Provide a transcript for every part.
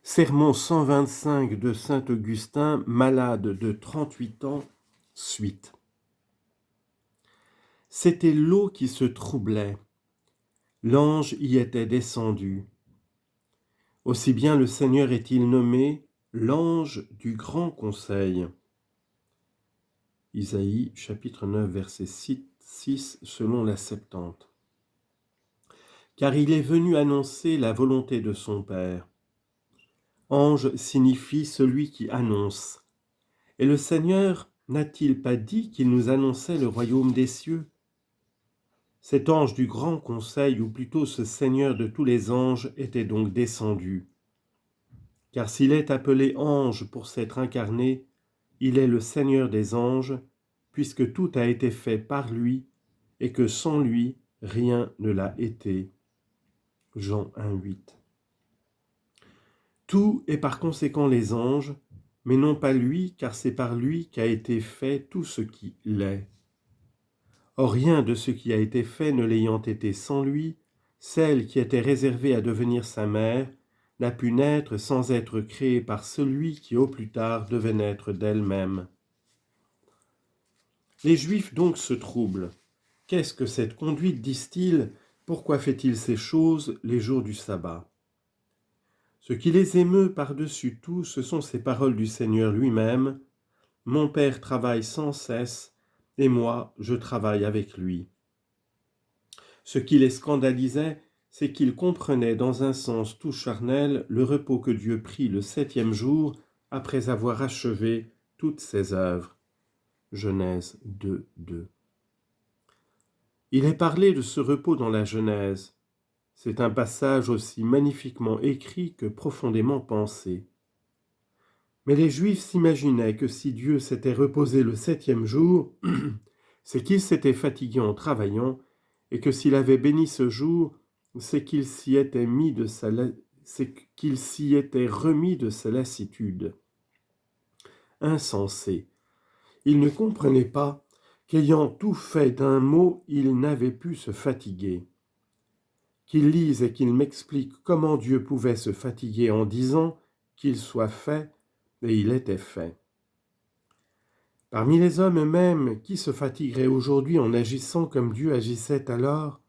Sermon 125 de saint Augustin, malade de 38 ans, suite. C'était l'eau qui se troublait. L'ange y était descendu. Aussi bien le Seigneur est-il nommé l'ange du grand conseil. Isaïe chapitre 9 verset 6 selon la Septante. Car il est venu annoncer la volonté de son Père. Ange signifie celui qui annonce. Et le Seigneur n'a-t-il pas dit qu'il nous annonçait le royaume des cieux ? Cet ange du grand conseil, ou plutôt ce Seigneur de tous les anges, était donc descendu. Car s'il est appelé ange pour s'être incarné, il est le Seigneur des anges, puisque tout a été fait par lui, et que sans lui, rien ne l'a été. Jean 1,8. Tout est par conséquent les anges, mais non pas lui, car c'est par lui qu'a été fait tout ce qui l'est. Or rien de ce qui a été fait ne l'ayant été sans lui, celle qui était réservée à devenir sa mère n'a pu naître sans être créée par celui qui au plus tard devait naître d'elle-même. Les Juifs donc se troublent. Qu'est-ce que cette conduite, disent-ils? Pourquoi fait-il ces choses les jours du sabbat? Ce qui les émeut par-dessus tout, ce sont ces paroles du Seigneur lui-même. « Mon Père travaille sans cesse, et moi, je travaille avec lui. » Ce qui les scandalisait, c'est qu'ils comprenaient dans un sens tout charnel le repos que Dieu prit le 7e jour après avoir achevé toutes ses œuvres. Genèse 2, 2. Il est parlé de ce repos dans la Genèse. C'est un passage aussi magnifiquement écrit que profondément pensé. Mais les Juifs s'imaginaient que si Dieu s'était reposé le 7e jour, c'est qu'il s'était fatigué en travaillant, et que s'il avait béni ce jour, c'est qu'il s'y était remis de sa lassitude. Insensé. Il ne comprenait pas qu'ayant tout fait d'un mot, il n'avait pu se fatiguer. Qu'il lise et qu'il m'explique comment Dieu pouvait se fatiguer en disant qu'il soit fait, et il était fait. Parmi les hommes eux-mêmes, qui se fatiguerait aujourd'hui en agissant comme Dieu agissait alors?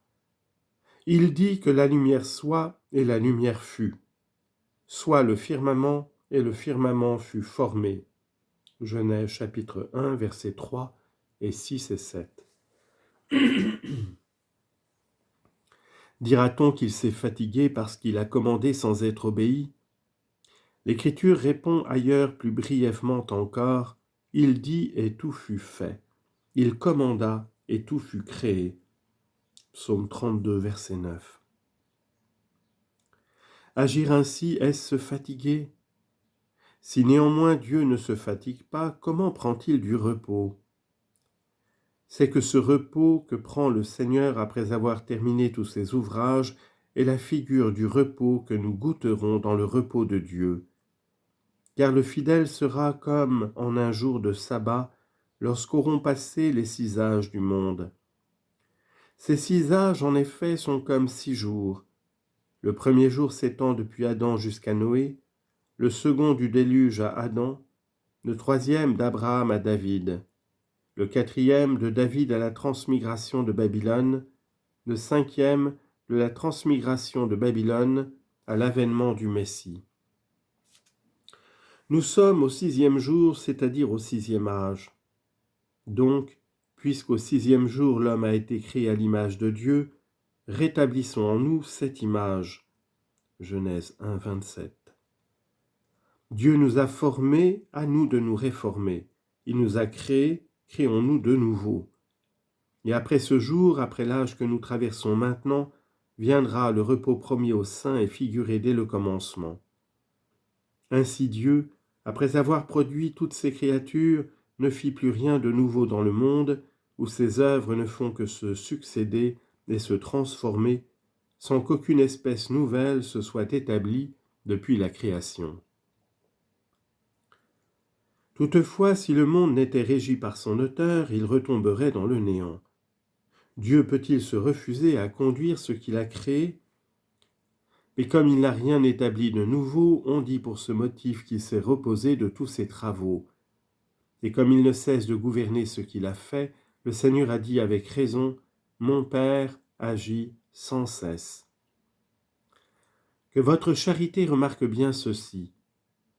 Il dit que la lumière soit et la lumière fut. Soit le firmament et le firmament fut formé. Genèse chapitre 1, versets 3 et 6 et 7. Dira-t-on qu'il s'est fatigué parce qu'il a commandé sans être obéi? L'Écriture répond ailleurs plus brièvement encore. Il dit et tout fut fait. Il commanda et tout fut créé. Psaume 32, verset 9. Agir ainsi, est-ce se fatiguer? Si néanmoins Dieu ne se fatigue pas, comment prend-il du repos? C'est que ce repos que prend le Seigneur après avoir terminé tous ses ouvrages est la figure du repos que nous goûterons dans le repos de Dieu. Car le fidèle sera comme en un jour de sabbat, lorsqu'auront passé les 6 âges du monde. Ces 6 âges, en effet, sont comme 6 jours. Le premier jour s'étend depuis Adam jusqu'à Noé, le second du déluge à Adam, le troisième d'Abraham à David, le quatrième de David à la transmigration de Babylone, le cinquième de la transmigration de Babylone à l'avènement du Messie. Nous sommes au 6e jour, c'est-à-dire au 6e âge. Donc, puisqu'au 6e jour l'homme a été créé à l'image de Dieu, rétablissons en nous cette image. Genèse 1, 27. Dieu nous a formés, à nous de nous réformer. Il nous a créés, créons-nous de nouveau. Et après ce jour, après l'âge que nous traversons maintenant, viendra le repos promis aux saints et figuré dès le commencement. Ainsi Dieu, après avoir produit toutes ces créatures, ne fit plus rien de nouveau dans le monde, où ses œuvres ne font que se succéder et se transformer, sans qu'aucune espèce nouvelle se soit établie depuis la création. Toutefois, si le monde n'était régi par son auteur, il retomberait dans le néant. Dieu peut-il se refuser à conduire ce qu'il a créé? Mais comme il n'a rien établi de nouveau, on dit pour ce motif qu'il s'est reposé de tous ses travaux. Et comme il ne cesse de gouverner ce qu'il a fait, le Seigneur a dit avec raison, « Mon Père agit sans cesse. » Que votre charité remarque bien ceci.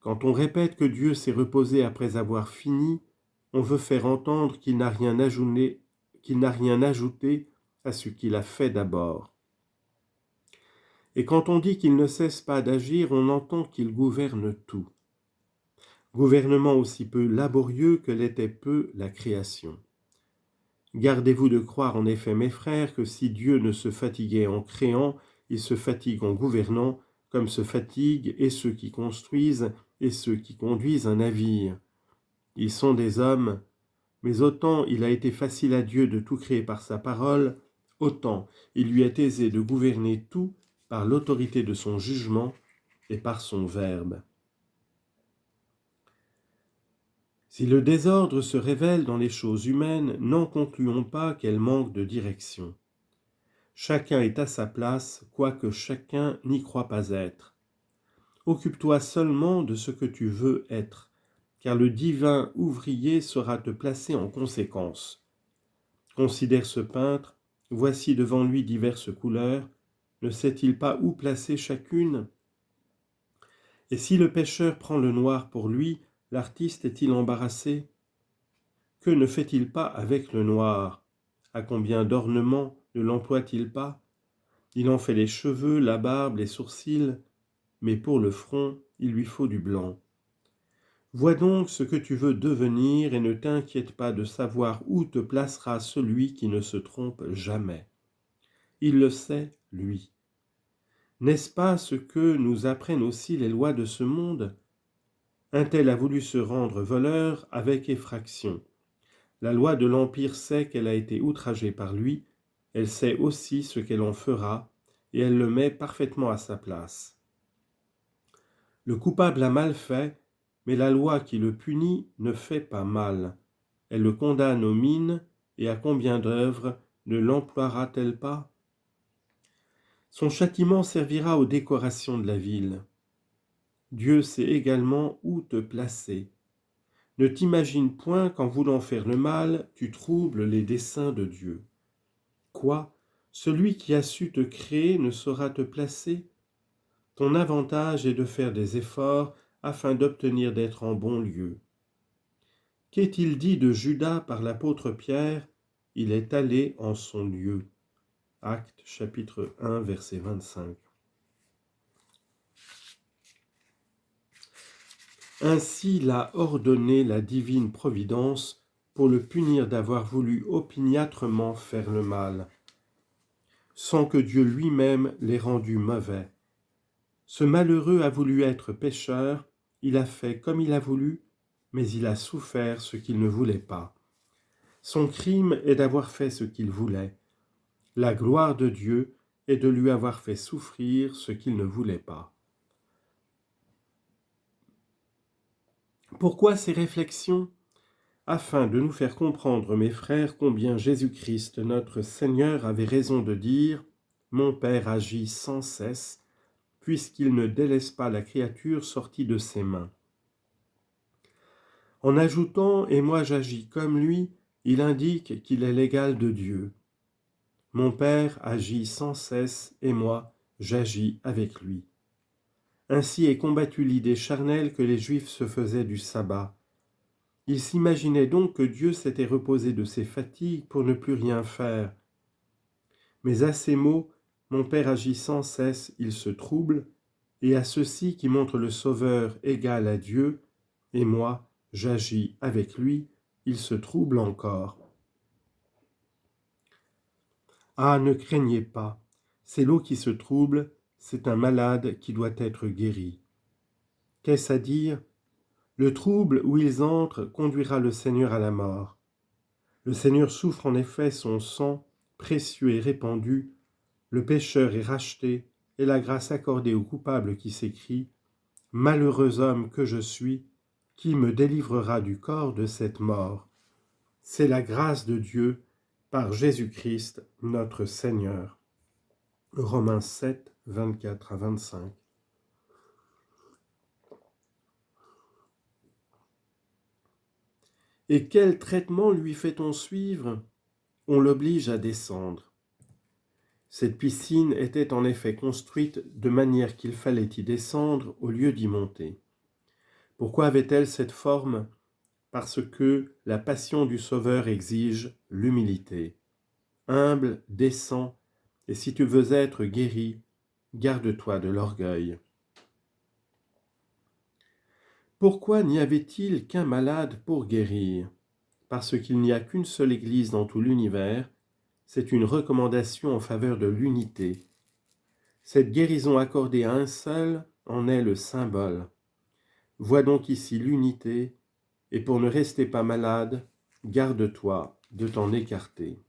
Quand on répète que Dieu s'est reposé après avoir fini, on veut faire entendre qu'il n'a rien ajouté à ce qu'il a fait d'abord. Et quand on dit qu'il ne cesse pas d'agir, on entend qu'il gouverne tout. Gouvernement aussi peu laborieux que l'était peu la création. Gardez-vous de croire en effet, mes frères, que si Dieu ne se fatiguait en créant, il se fatigue en gouvernant, comme se fatiguent et ceux qui construisent et ceux qui conduisent un navire. Ils sont des hommes, mais autant il a été facile à Dieu de tout créer par sa parole, autant il lui est aisé de gouverner tout par l'autorité de son jugement et par son verbe. Si le désordre se révèle dans les choses humaines, n'en concluons pas qu'elles manquent de direction. Chacun est à sa place, quoique chacun n'y croit pas être. Occupe-toi seulement de ce que tu veux être, car le divin ouvrier saura te placer en conséquence. Considère ce peintre, voici devant lui diverses couleurs, ne sait-il pas où placer chacune ? Et si le pêcheur prend le noir pour lui, l'artiste est-il embarrassé ? Que ne fait-il pas avec le noir ? À combien d'ornements ne l'emploie-t-il pas ? Il en fait les cheveux, la barbe, les sourcils, mais pour le front, il lui faut du blanc. Vois donc ce que tu veux devenir et ne t'inquiète pas de savoir où te placera celui qui ne se trompe jamais. Il le sait, lui. N'est-ce pas ce que nous apprennent aussi les lois de ce monde ? Un tel a voulu se rendre voleur avec effraction. La loi de l'Empire sait qu'elle a été outragée par lui, elle sait aussi ce qu'elle en fera, et elle le met parfaitement à sa place. Le coupable a mal fait, mais la loi qui le punit ne fait pas mal. Elle le condamne aux mines, et à combien d'œuvres ne l'emploiera-t-elle pas ? Son châtiment servira aux décorations de la ville. Dieu sait également où te placer. Ne t'imagine point qu'en voulant faire le mal, tu troubles les desseins de Dieu. Quoi ? Celui qui a su te créer ne saura te placer ? Ton avantage est de faire des efforts afin d'obtenir d'être en bon lieu. Qu'est-il dit de Judas par l'apôtre Pierre ? Il est allé en son lieu. Actes chapitre 1 verset 25. Ainsi l'a ordonné la divine providence pour le punir d'avoir voulu opiniâtrement faire le mal, sans que Dieu lui-même l'ait rendu mauvais. Ce malheureux a voulu être pécheur, il a fait comme il a voulu, mais il a souffert ce qu'il ne voulait pas. Son crime est d'avoir fait ce qu'il voulait. La gloire de Dieu est de lui avoir fait souffrir ce qu'il ne voulait pas. Pourquoi ces réflexions ? Afin de nous faire comprendre, mes frères, combien Jésus-Christ, notre Seigneur, avait raison de dire « Mon Père agit sans cesse », puisqu'il ne délaisse pas la créature sortie de ses mains. En ajoutant « Et moi j'agis comme lui », il indique qu'il est l'égal de Dieu. Mon Père agit sans cesse, et moi j'agis avec lui. Ainsi est combattue l'idée charnelle que les Juifs se faisaient du sabbat. Ils s'imaginaient donc que Dieu s'était reposé de ses fatigues pour ne plus rien faire. Mais à ces mots, mon Père agit sans cesse, il se trouble, et à ceci qui montre le Sauveur égal à Dieu, et moi, j'agis avec lui, il se trouble encore. Ah, ne craignez pas, c'est l'eau qui se trouble, c'est un malade qui doit être guéri. Qu'est-ce à dire ? Le trouble où ils entrent conduira le Seigneur à la mort. Le Seigneur souffre en effet, son sang, précieux et répandu, le pécheur est racheté, et la grâce accordée au coupable qui s'écrie « Malheureux homme que je suis, qui me délivrera du corps de cette mort ?» C'est la grâce de Dieu par Jésus-Christ notre Seigneur. Romains 7, 24 à 25. Et quel traitement lui fait-on suivre? On l'oblige à descendre. Cette piscine était en effet construite de manière qu'il fallait y descendre au lieu d'y monter. Pourquoi avait-elle cette forme? Parce que la passion du Sauveur exige l'humilité. Humble, descends, et si tu veux être guéri, garde-toi de l'orgueil. Pourquoi n'y avait-il qu'un malade pour guérir? Parce qu'il n'y a qu'une seule Église dans tout l'univers, c'est une recommandation en faveur de l'unité. Cette guérison accordée à un seul en est le symbole. Vois donc ici l'unité, et pour ne rester pas malade, garde-toi de t'en écarter.